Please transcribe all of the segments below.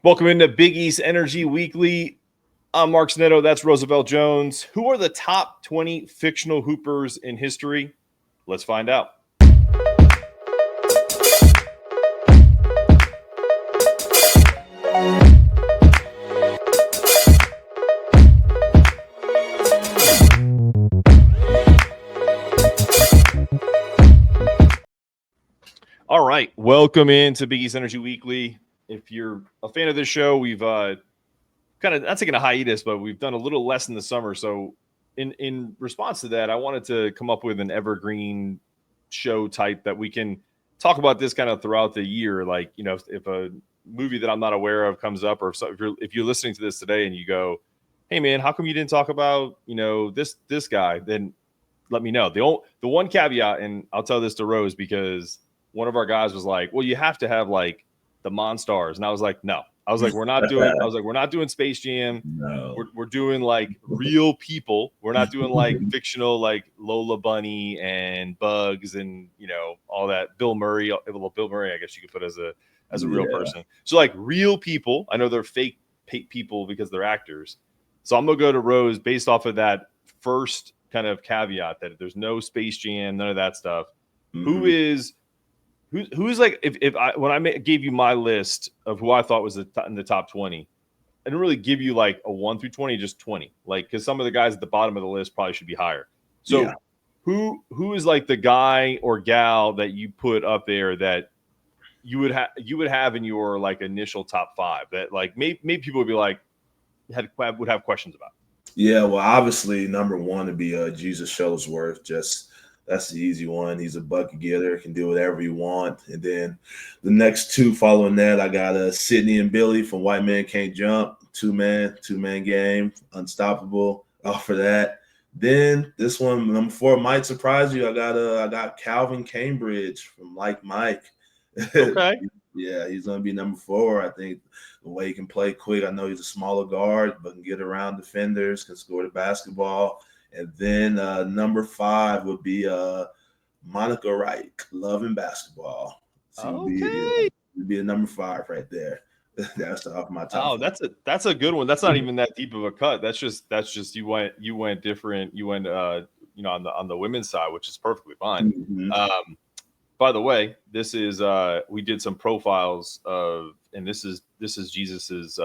Welcome into Big East Energy Weekly. I'm Mark Zanetto. That's Roosevelt Jones. Who are the top 20 fictional hoopers in history? Let's find out. All right. Welcome into Big East Energy Weekly. If you're a fan of this show, we've kind of not taking a hiatus, but we've done a little less in the summer. So in response to that, I wanted to come up with an evergreen show type that we can talk about this kind of throughout the year. Like, you know, if a movie that I'm not aware of comes up, or if you're listening to this today and you go, hey man, how come you didn't talk about, you know, this guy? Then let me know. The one caveat, and I'll tell this to Rose because one of our guys was like, well, you have to have like the Monstars. And I was like, no. I was like, we're not doing Space Jam. No. We're doing like real people. We're not doing like fictional, like Lola Bunny and Bugs and, you know, all that. Bill Murray, I guess you could put as a real person. So like real people. I know they're fake people because they're actors. So I'm going to go to Rose based off of that first kind of caveat that there's no Space Jam, none of that stuff. Mm-hmm. Who's like, when I gave you my list of who I thought was in the top 20, I didn't really give you like a 1 through 20, just 20, like, because some of the guys at the bottom of the list probably should be higher. So who is like the guy or gal that you put up there that you would have in your like initial top 5 that like maybe people would be like would have questions about? Yeah, well, obviously number 1 would be Jesus Shuttlesworth. Just that's the easy one. He's a bucket getter, can do whatever you want. And then the next 2 following that, I got Sidney and Billy from White Man Can't Jump, two-man game, unstoppable. Off for that. Then this one, number 4, might surprise you. I got Calvin Cambridge from Like Mike. Okay. Yeah, he's going to be number 4. I think the way he can play quick. I know he's a smaller guard, but can get around defenders, can score the basketball. And then number 5 would be Monica Wright, Love and Basketball. So okay. Would be a number 5 right there. That's off my top. Oh, that's a good one. That's not even that deep of a cut. That's just you went different. You went you know, on the women's side, which is perfectly fine. Mm-hmm. By the way, this is we did some profiles of, and this is Jesus's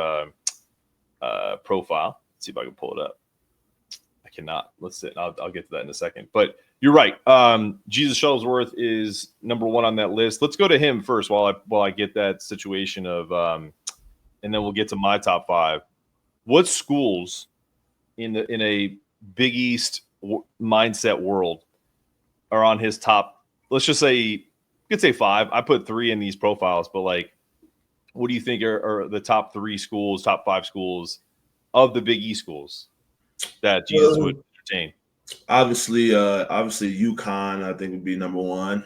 profile. Let's see if I can pull it up. I cannot. Let's sit. I'll get to that in a second. But you're right. Jesus Shuttlesworth is number 1 on that list. Let's go to him first while I get that situation of and then we'll get to my top 5. What schools in a Big East mindset world are on his top? Let's just say, you could say 5. I put 3 in these profiles, but like, what do you think are the top 3 schools, top 5 schools of the Big East schools that Jesus would entertain? Obviously UConn, I think, would be number 1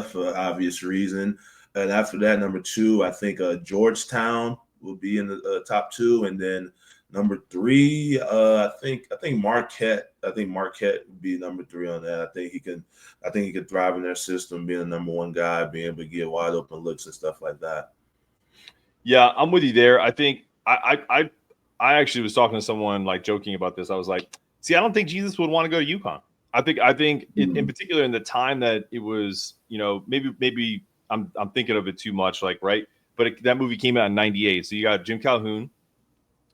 for obvious reason. And after that, number 2, I think Georgetown will be in the top 2, and then number 3, I think Marquette. I think Marquette would be number 3 on that. I think he can thrive in their system, being a number 1 guy, being able to get wide open looks and stuff like that. Yeah, I'm with you there. I think I actually was talking to someone like joking about this. I was like, see, I don't think Jesus would want to go to UConn. I think in particular in the time that it was, you know, maybe I'm thinking of it too much, like, right. But that movie came out in '98. So you got Jim Calhoun,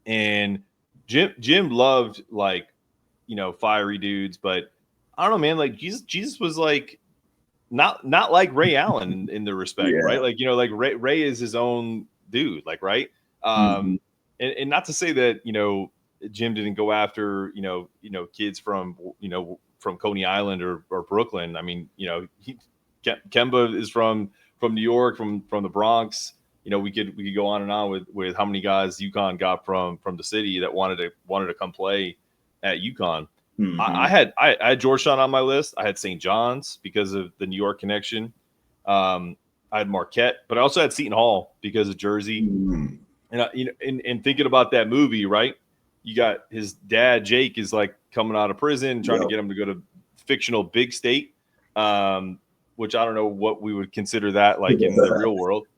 and Jim loved, like, you know, fiery dudes, but I don't know, man, like Jesus was like not like Ray Allen in the respect, right? Like, you know, like Ray is his own dude, like, right. And not to say that, you know, Jim didn't go after, you know, kids from Coney Island or Brooklyn. I mean, you know, Kemba is from New York, from the Bronx. You know, we could go on and on with how many guys UConn got from the city that wanted to come play at UConn. Mm-hmm. I had Georgetown on my list. I had St. John's because of the New York connection. I had Marquette, but I also had Seton Hall because of Jersey. Mm-hmm. And thinking about that movie, right? You got his dad, Jake, is like coming out of prison, trying to get him to go to fictional big state. Which I don't know what we would consider that like in the real world.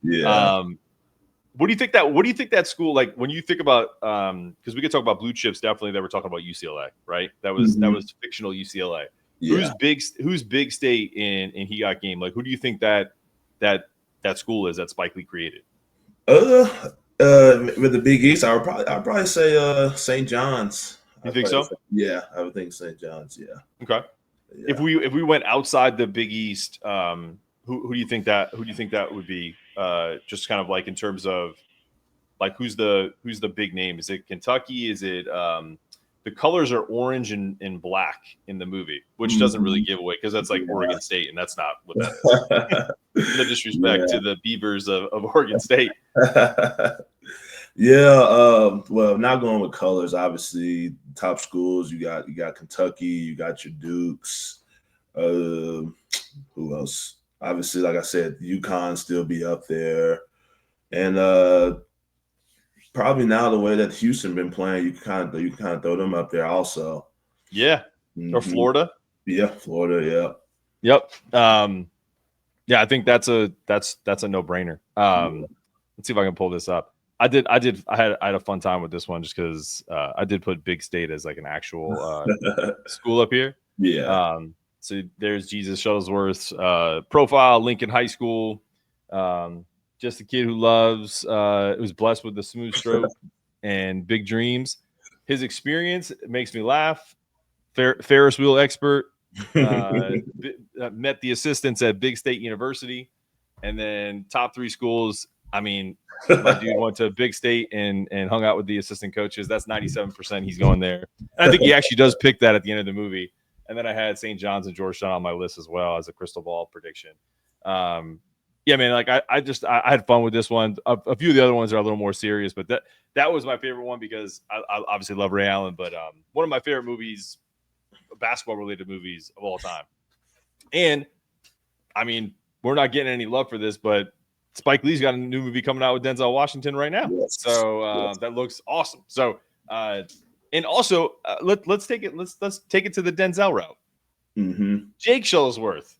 What do you think that school, like when you think about because we could talk about blue chips, definitely that we're talking about UCLA, right? That was fictional UCLA. Yeah. Who's big state in He Got Game? Like who do you think that school is that Spike Lee created? With the Big East, I'd probably say St. John's. You think so? Yeah, I would think St. John's. Yeah. Okay. Yeah. If we went outside the Big East, who do you think that would be? Just kind of like in terms of like who's the big name? Is it Kentucky? Is it the colors are orange and black in the movie, which doesn't really give away because that's like Oregon State, and that's not what that is. No disrespect to the Beavers of Oregon State. Yeah, well, not going with colors. Obviously, top schools. You got Kentucky. You got your Dukes. Who else? Obviously, like I said, UConn still be up there, and probably now the way that Houston been playing, you can kind of throw them up there also. Yeah, or Florida. Yeah, Florida. Yeah. Yep. Yeah, I think that's a no brainer. Let's see if I can pull this up. I had a fun time with this one just because I did put Big State as like an actual school up here. Yeah. So there's Jesus Shuttlesworth's profile, Lincoln High School. Just a kid who was blessed with a smooth stroke and big dreams. His experience makes me laugh. Ferris wheel expert. Met the assistants at Big State University, and then top 3 schools. I mean, my dude went to Big State and hung out with the assistant coaches. That's 97%. He's going there. And I think he actually does pick that at the end of the movie. And then I had St. John's and Georgetown on my list as well as a crystal ball prediction. Yeah, man. Like I had fun with this one. A few of the other ones are a little more serious, but that was my favorite one because I obviously love Ray Allen. But one of my favorite movies, basketball related movies of all time. And I mean, we're not getting any love for this, but Spike Lee's got a new movie coming out with Denzel Washington right now. Yes. So that looks awesome. So and also let's take it to the Denzel route. Jake Shuttlesworth.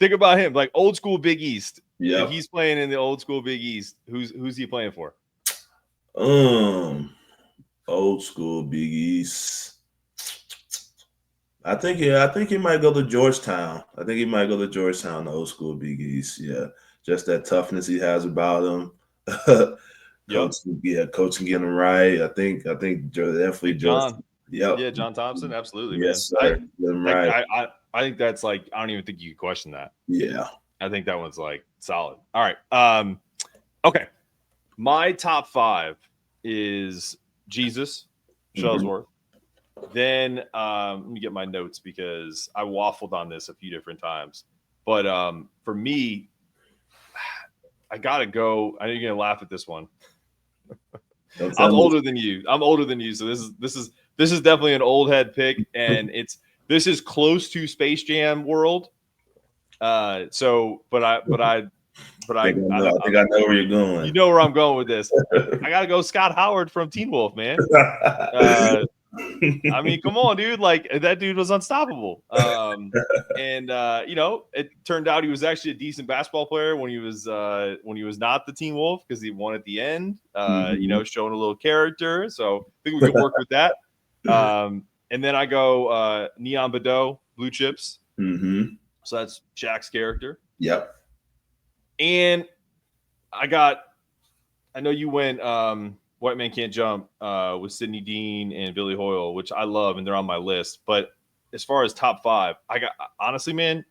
Think about him, like old school Big East. Yeah, he's playing in the old school Big East. Who's he playing for? Old school Big East. I think he might go to Georgetown. The old school Big East. Yeah, just that toughness he has about him. Coaching getting him right. I think definitely John. Yeah, John Thompson. Absolutely, yes, man. Right. I think that's like I don't even think you could question that. Yeah, I think that one's like solid. All right. Okay. My top 5 is Jesus Shuttlesworth. Then let me get my notes because I waffled on this a few different times. But for me, I gotta go. I know you're gonna laugh at this one. I'm older than you. So this is definitely an old head pick, and this is close to Space Jam world. But I think I know where you're going. You know where I'm going with this. I gotta go Scott Howard from Teen Wolf, man. I mean, come on, dude. Like that dude was unstoppable. It turned out he was actually a decent basketball player when he was not the Teen Wolf because he won at the end. Showing a little character. So I think we can work with that. And then I go Neon Bedeau, Blue Chips. So that's Shaq's character. Yep. And I know you went White Man Can't Jump with Sidney Deane and Billy Hoyle, which I love, and they're on my list. But as far as top 5, honestly, man,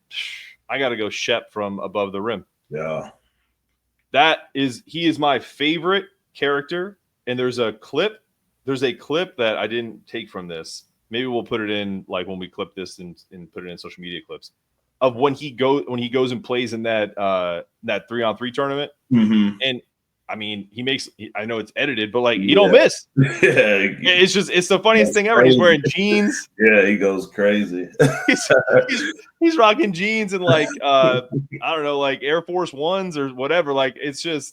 I got to go Shep from Above the Rim. Yeah. He is my favorite character. And there's a clip that I didn't take from this. Maybe we'll put it in like when we clip this and put it in social media clips of when he goes and plays in that 3-on-3 tournament. And I mean, I know it's edited, but like, he don't miss. Yeah. It's the funniest thing ever. He's wearing jeans. Yeah, he goes crazy. he's rocking jeans and like, I don't know, like Air Force Ones or whatever. Like, it's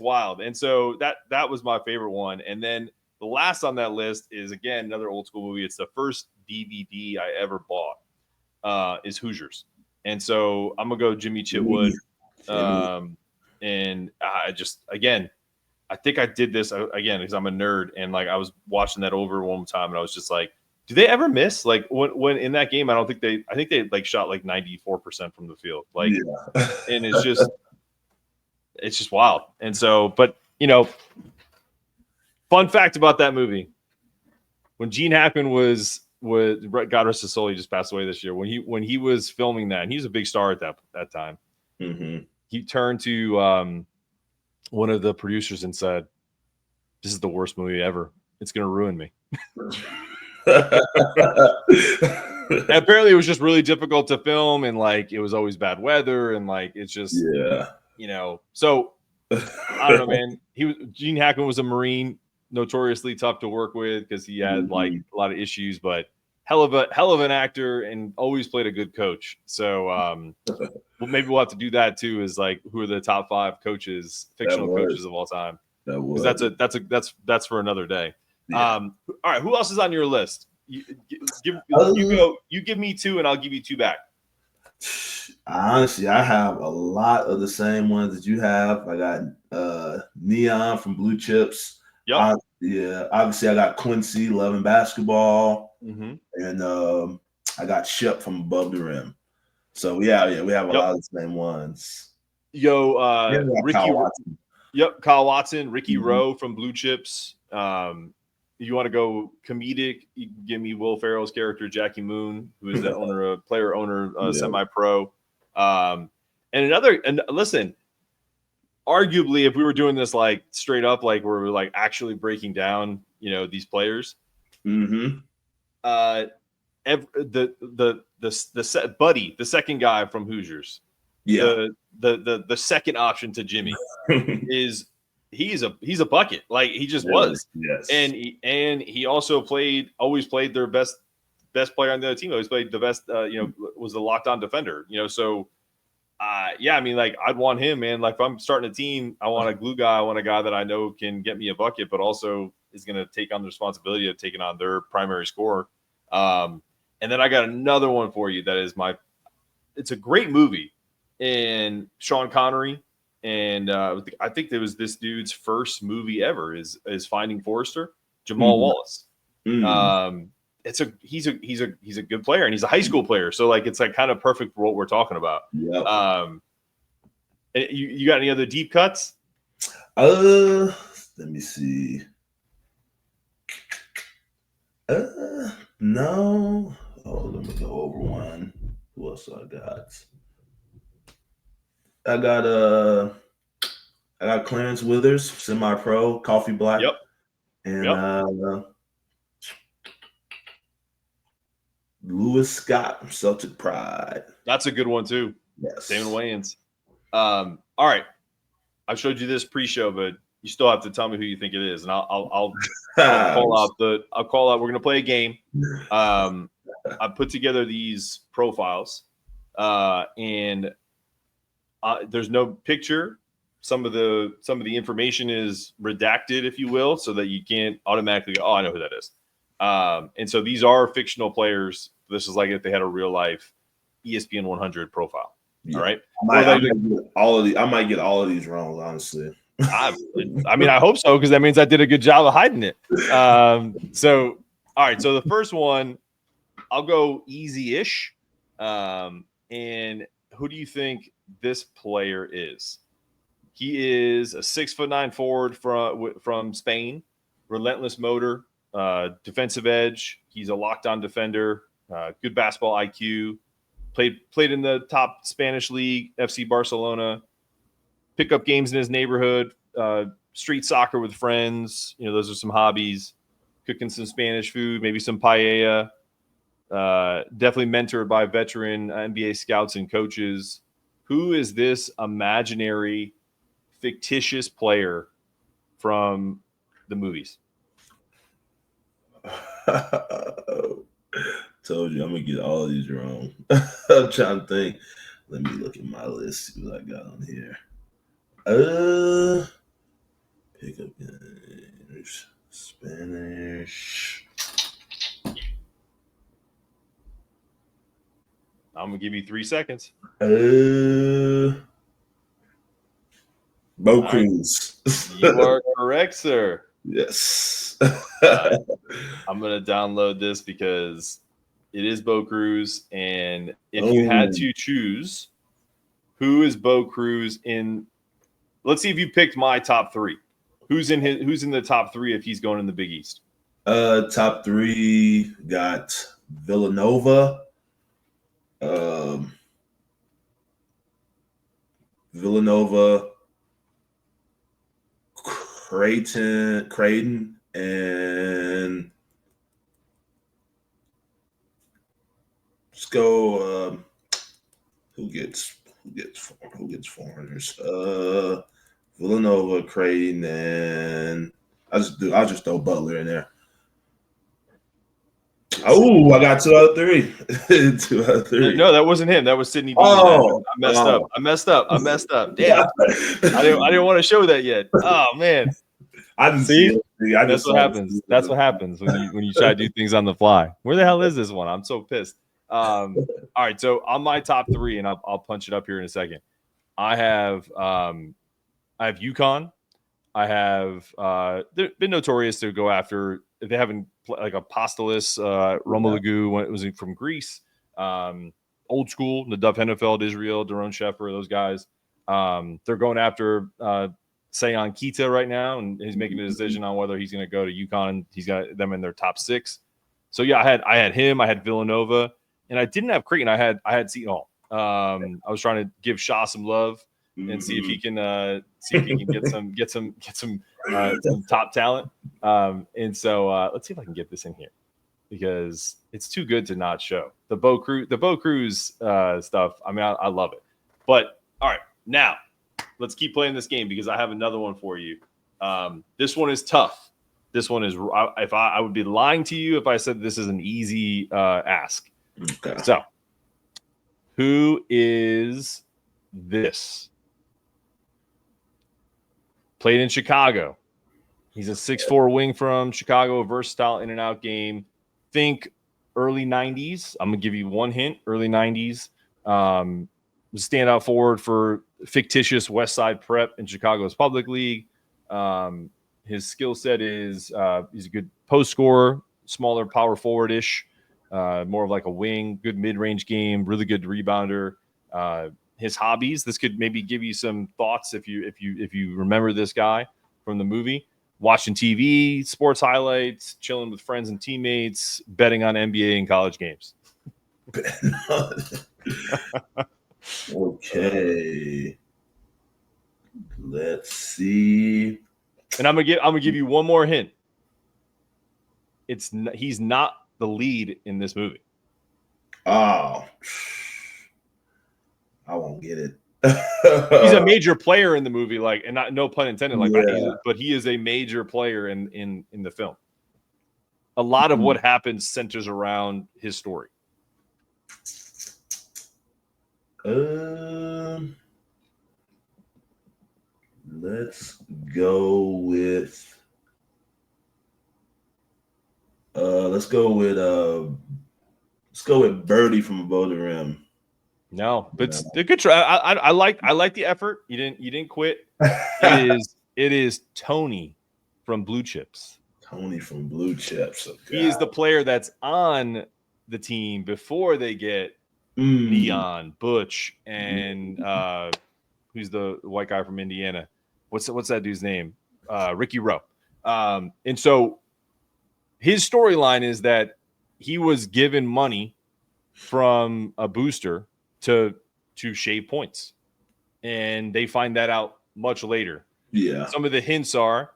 wild. And so that was my favorite one. And then the last on that list is, again, another old school movie. It's the first DVD I ever bought is Hoosiers. And so I'm going to go Jimmy Chitwood. And I just, again, I think I did this again because I'm a nerd, and like I was watching that over one time, and I was just like, do they ever miss? Like when in that game, I think they like shot like 94% from the field, like, Yeah. and it's just wild. And so, but fun fact about that movie: when Gene Hackman was God rest his soul, he just passed away this year. When he was filming that, and he was a big star at that time. Mm-hmm. He turned to one of the producers and said, "This is the worst movie ever. It's going to ruin me." And apparently, it was just really difficult to film, and like it was always bad weather, and like it's just So I don't know, man. Gene Hackman was a Marine, notoriously tough to work with because he had like a lot of issues, but hell of an actor and always played a good coach. So well, maybe we'll have to do that too. Is like, who are the top 5 fictional coaches of all time? Because that's for another day. Yeah. All right, who else is on your list? You give me 2, and I'll give you 2 back. Honestly, I have a lot of the same ones that you have. I got Neon from Blue Chips. Yep. Obviously I got Quincy, Loving Basketball, mm-hmm. and I got Shep from Above the Rim. So we have a lot of the same ones. Ricky. Kyle Watson. Yep, Kyle Watson, Ricky Mm-hmm. Rowe from Blue Chips. You want to go comedic? You can give me Will Ferrell's character, Jackie Moon, who is the player owner, semi-pro. And listen, arguably, if we were doing this like straight up, like we're like actually breaking down, these players. Mm-hmm. Buddy, the second guy from Hoosiers. Yeah. The second option to Jimmy is he's a bucket. Like he just was. Yes. And he also always played their best player on the other team. Always played the best, was the lockdown defender, so I mean, like I'd want him, man. Like if I'm starting a team, I want a glue guy. I want a guy that I know can get me a bucket, but also is going to take on the responsibility of taking on their primary scorer. And then I got another one for you that is it's a great movie. And Sean Connery, and I think it was this dude's first movie ever is Finding Forrester, Jamal Wallace. He's a good player, and he's a high school player, so like it's like kind of perfect for what we're talking about. You got any other deep cuts? Let me see. No. Oh, let me go over one. Who else I got? I got Clarence Withers, semi-pro, Coffee Black. Yep. And Lewis Scott from Celtic Pride. That's a good one too. Yes. Damon Wayans. All right. I showed you this pre-show, but you still have to tell me who you think it is, and I'll call out We're gonna play a game. I put together these profiles, and there's no picture. Some of the information is redacted, if you will, so that you can't automatically go, oh, I know who that is. And so these are fictional players. This is like if they had a real life ESPN 100 profile. Yeah. All right. I might get all of these wrong, honestly. I mean, I hope so, because that means I did a good job of hiding it. So, all right. So the first one, I'll go easy-ish. And who do you think this player is? He is a 6'9" forward from Spain, relentless motor, defensive edge. He's a lockdown defender, good basketball IQ. Played in the top Spanish league, FC Barcelona. Pick up games in his neighborhood, street soccer with friends. Those are some hobbies. Cooking some Spanish food, maybe some paella. Definitely mentored by veteran NBA scouts and coaches. Who is this imaginary, fictitious player from the movies? Told you I'm gonna get all of these wrong. I'm trying to think. Let me look at my list, see what I got on here. Pickup games, Spanish. I'm gonna give you 3 seconds. Bo All right. Cruz. You are correct, sir. Yes. I'm going to download this because it is Bo Cruz. And if you had Oh, to choose who is Bo Cruz in, let's see if you picked my top three. Who's in the top three if he's going in the Big East? top three got Villanova, um, Creighton, and let's go. Who gets foreigners? Villanova, Creighton, and I'll just throw Butler in there. Oh, I got 2 out of 3. 2 out of 3. No, that wasn't him. That was Sidney Deane. Oh, I messed up. Damn. I didn't want to show that yet. Oh man. I didn't see it. That's what happens. That's what happens when you try to do things on the fly. Where the hell is this one? I'm so pissed. All right, so on my top three, and I'll punch it up here in a second. I have UConn. I have they've been notorious to go after if they haven't like Apostolos, Romelu was from Greece, old school, Nadav Hennefeld, Israel, Daron Sheffer, those guys. They're going after Sayon Kita right now, and he's making a decision on whether he's going to go to UConn. He's got them in their top 6. So yeah, I had him. I had Villanova, and I didn't have Creighton. I had Seton Hall. I was trying to give Shaw some love and see if he can get some top talent. And so let's see if I can get this in here because it's too good to not show the Bo Cruz stuff. I mean, I love it. But all right, now let's keep playing this game because I have another one for you. This one is tough. This one is I would be lying to you if I said this is an easy ask. Okay. So, who is this? Played in Chicago. He's a 6'4" wing from Chicago, a versatile in and out game. Think early 90s. I'm going to give you one hint. Early 90s. Standout forward for fictitious West Side Prep in Chicago's public league. His skill set is he's a good post scorer, smaller power forward-ish, more of like a wing, good mid-range game, really good rebounder. His hobbies, this could maybe give you some thoughts if you remember this guy from the movie. Watching TV, sports highlights, chilling with friends and teammates, betting on NBA and college games. Okay. Let's see. And I'm gonna give you one more hint. He's not the lead in this movie. Oh, I won't get it. He's a major player in the movie, like, and not no pun intended, like, but he is a major player in the film. A lot of what happens centers around his story. Let's go with Birdie from Above the Rim. No, but it's a good try. I like the effort. You didn't quit. It is Tony from Blue Chips. Tony from Blue Chips. Oh, he is the player that's on the team before they get Neon, Butch, and who's the white guy from Indiana? What's that dude's name? Ricky Rowe. And so his storyline is that he was given money from a booster to shave points, and they find that out much later. Yeah. Some of the hints are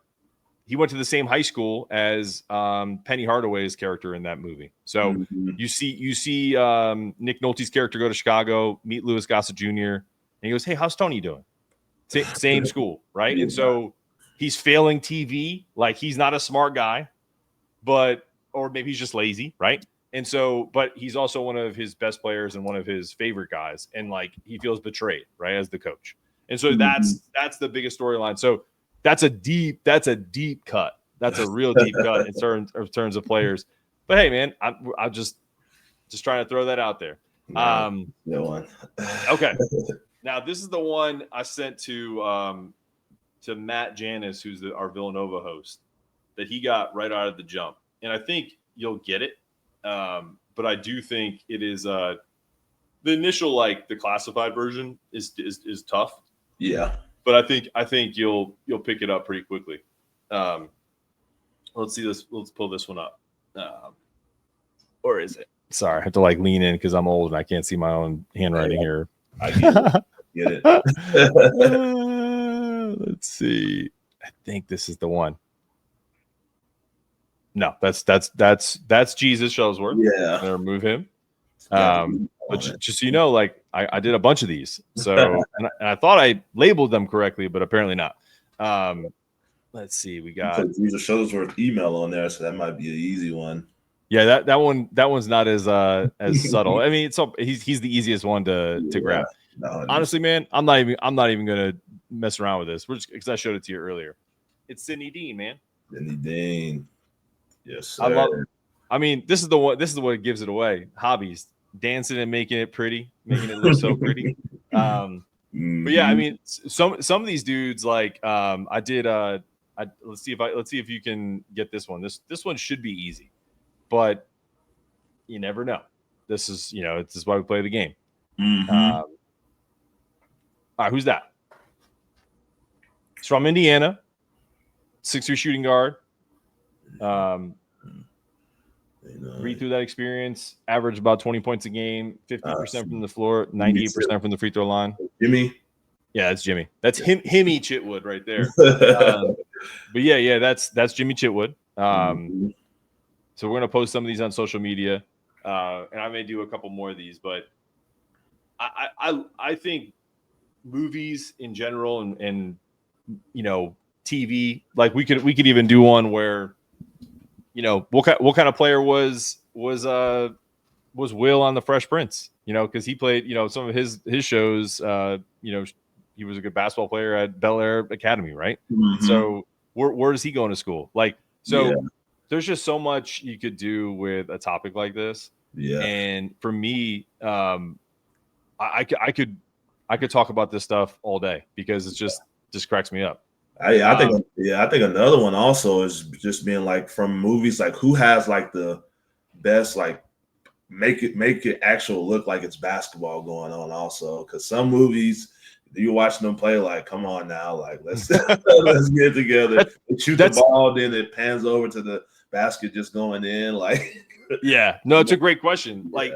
he went to the same high school as Penny Hardaway's character in that movie. So you see Nick Nolte's character go to Chicago, meet Louis Gossett Jr., and he goes, "Hey, how's Tony doing?" Same school, right? Yeah. And so he's failing TV, like he's not a smart guy, or maybe he's just lazy, right? And so, but he's also one of his best players and one of his favorite guys, and like he feels betrayed, right, as the coach. And so that's the biggest storyline. So that's a deep cut. That's a real deep cut in terms of players. But hey, man, I'm just trying to throw that out there. No one. Okay. Now this is the one I sent to to Matt Janis, who's our Villanova host, that he got right out of the jump. And I think you'll get it. But I do think it is the initial, like the classified version is tough. Yeah. But I think you'll pick it up pretty quickly. Let's see this. Let's pull this one up. Or is it? Sorry, I have to like lean in because I'm old and I can't see my own handwriting here. I get it. Let's see. I think this is the one. No, that's Jesus Shuttlesworth. Yeah. I'm gonna remove him. But just so you know, like I did a bunch of these, so and I thought I labeled them correctly, but apparently not. Let's see, we got Jesus Shuttlesworth email on there, so that might be an easy one. Yeah, that one's not as subtle. I mean, he's the easiest one to grab. No, honestly, man, I'm not even gonna mess around with this. We're just because I showed it to you earlier. It's Sidney Deane, man. Sidney Deane. Yes, sir. I mean, this is the one. This is what gives it away. Hobbies, dancing and making it pretty, making it look so pretty. But yeah, I mean, some of these dudes, like I did. Let's see if you can get this one. This one should be easy, but you never know. This is why we play the game. All right, who's that? It's from Indiana. 6'3" shooting guard. Read through that experience. Average about 20 points a game. 50% from the floor. 98% from the free throw line. Jimmy. Yeah, that's Jimmy. That's Jimmy Chitwood right there. But yeah, that's Jimmy Chitwood. So we're gonna post some of these on social media, and I may do a couple more of these. But I think movies in general and TV, like we could even do one where what kind of player was Will on the Fresh Prince, because he played some of his shows, he was a good basketball player at Bel Air Academy, right? So where is he going to school? There's just so much you could do with a topic like this. Yeah. And for me, I could talk about this stuff all day because it just cracks me up. I think another one also is just being like from movies, like who has like the best, like make it actual look like it's basketball going on also, because some movies you're watching them play like, come on now, like let's get together. Shoot the ball, then it pans over to the basket just going in, like it's a great question. Like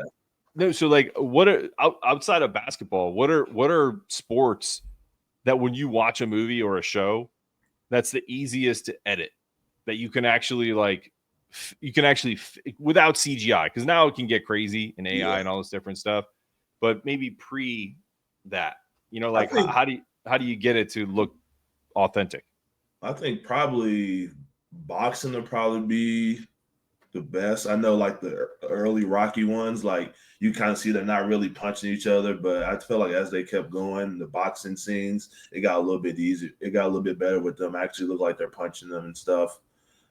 no, so like what are outside of basketball, what are sports that when you watch a movie or a show that's the easiest to edit, that you can actually without CGI, because now it can get crazy in AI and all this different stuff, but maybe pre that, how do you get it to look authentic? I think probably boxing will probably be the best. I know like the early Rocky ones, like you kind of see they're not really punching each other, but I feel like as they kept going, the boxing scenes, it got a little bit easier. It got a little bit better with them actually look like they're punching them and stuff.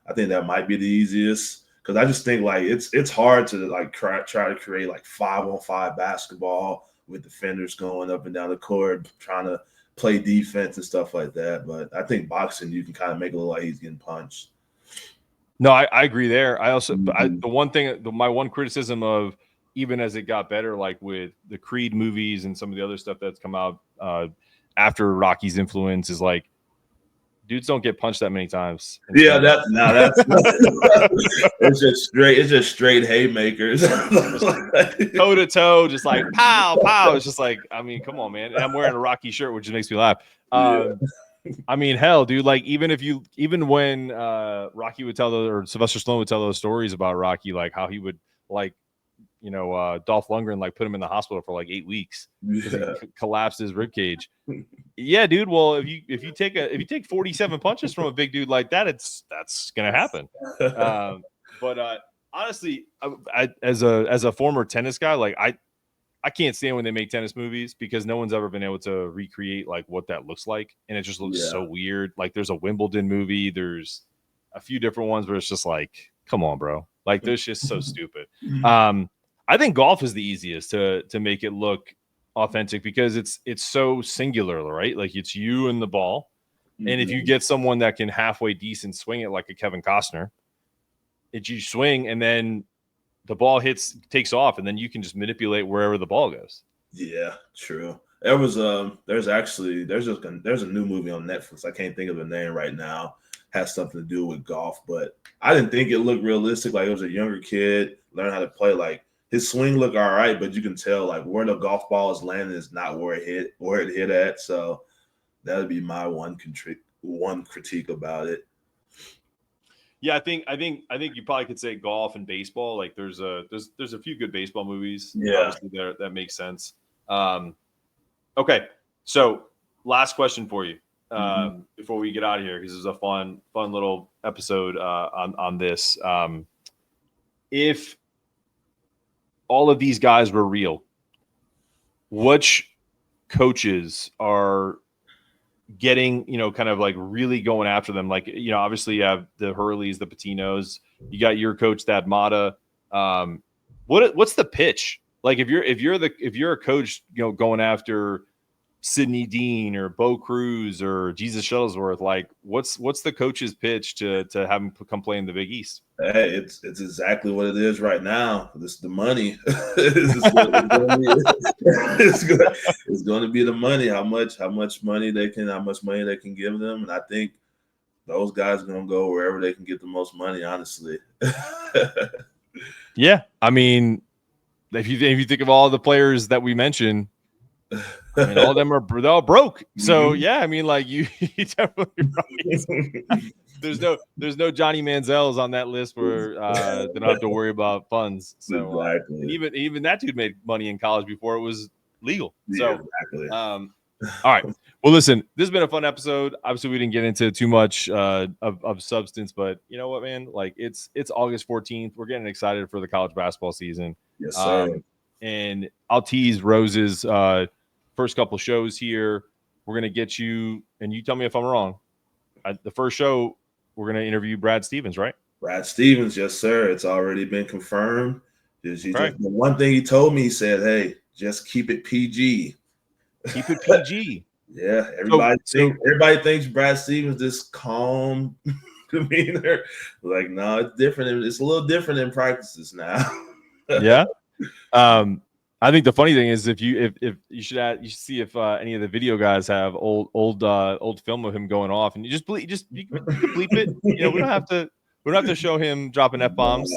I think that might be the easiest, because I just think like it's hard to like try to create like 5-on-5 basketball with defenders going up and down the court trying to play defense and stuff like that. But I think boxing, you can kind of make it look like he's getting punched. No, I agree there. I also my one criticism of, even as it got better, like with the Creed movies and some of the other stuff that's come out after Rocky's influence, is like dudes don't get punched that many times. Yeah, that's it's just straight haymakers, toe to toe, just like pow pow. It's just like, I mean, come on, man. And I'm wearing a Rocky shirt, which makes me laugh. I mean, hell, dude. Like, even when Rocky would or Sylvester Stallone would tell those stories about Rocky, like how he would Dolph Lundgren like put him in the hospital for like 8 weeks because he collapsed his rib cage. Yeah, dude. Well, if you take 47 punches from a big dude like that, that's gonna happen. But honestly, I as a former tennis guy, like I can't stand when they make tennis movies, because no one's ever been able to recreate like what that looks like, and it just looks so weird. Like there's a Wimbledon movie, there's a few different ones where it's just like, come on, bro. Like they're just so stupid. I think golf is the easiest to make it look authentic, because it's so singular, right? Like it's you and the ball. And if you get someone that can halfway decent swing it like a Kevin Costner, you swing and then the ball takes off, and then you can just manipulate wherever the ball goes. Yeah, true. There was there's a new movie on Netflix. I can't think of the name right now. Has something to do with golf, but I didn't think it looked realistic. Like it was a younger kid learn how to play. Like his swing looked all right, but you can tell like where the golf ball is landing is not where it hit at. So that would be my one critique about it. Yeah, I think you probably could say golf and baseball. Like there's a few good baseball movies. Yeah, obviously that makes sense. Okay, so last question for you before we get out of here, because it's a fun little episode on this. If all of these guys were real, which coaches are getting, kind of like really going after them? Like, obviously you have the Hurleys, the Patinos, you got your coach, Thad Matta. What's the pitch? Like if you're a coach, going after Sidney Deane or Bo Cruz or Jesus Shuttlesworth, like what's the coach's pitch to have him come play in the Big East? Hey, it's exactly what it is right now. This the money. It's going to be the money. How much money they can give them, and I think those guys are going to go wherever they can get the most money. Honestly. Yeah, I mean, if you think of all the players that we mentioned, I mean, all of them they're all broke. So yeah, I mean, like you definitely right. There's no Johnny Manziels on that list where they don't have to worry about funds. So exactly. Even that dude made money in college before it was legal. Yeah, so exactly. All right. Well, listen, this has been a fun episode. Obviously, we didn't get into too much of substance, but you know what, man? Like it's August 14th. We're getting excited for the college basketball season. Yes, sir. And I'll tease Rose's first couple shows here. We're gonna get you, and you tell me if I'm wrong. The first show, we're gonna interview Brad Stevens, right? Brad Stevens, yes, sir. It's already been confirmed. Right. The one thing he told me, he said, "Hey, just keep it PG." Keep it PG. Yeah, everybody thinks Brad Stevens this calm demeanor. Like, no, it's different. It's a little different in practices now. Yeah. I think the funny thing is if you should see if any of the video guys have old film of him going off, and you can bleep it. We don't have to show him dropping F-bombs.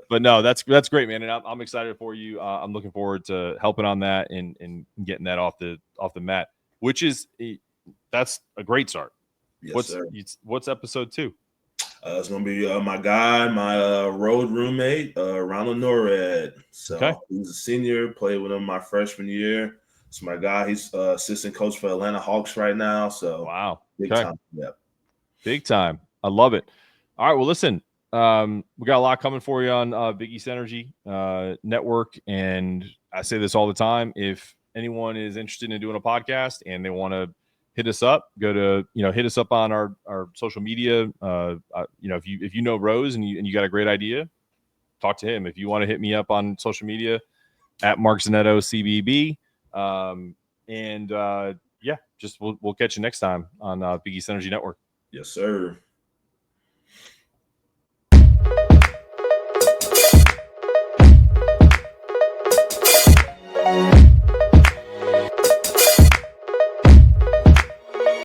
But no, that's great, man, and I'm excited for you. I'm looking forward to helping on that and getting that off the mat, which is that's a great start. Yes, sir. What's episode 2? It's gonna be my guy, my road roommate, Ronald Norred. So he's a senior. Played with him my freshman year. It's my guy. He's assistant coach for Atlanta Hawks right now. So wow, big time. Yep. Big time. I love it. All right. Well, listen, we got a lot coming for you on Big East Energy Network, and I say this all the time. If anyone is interested in doing a podcast and they want to hit us up, go to, hit us up on our social media. If you know Rose and you got a great idea, talk to him. If you want to hit me up on social media at Mark Zanetto CBB. We'll catch you next time on Big East Energy Network. Yes, sir.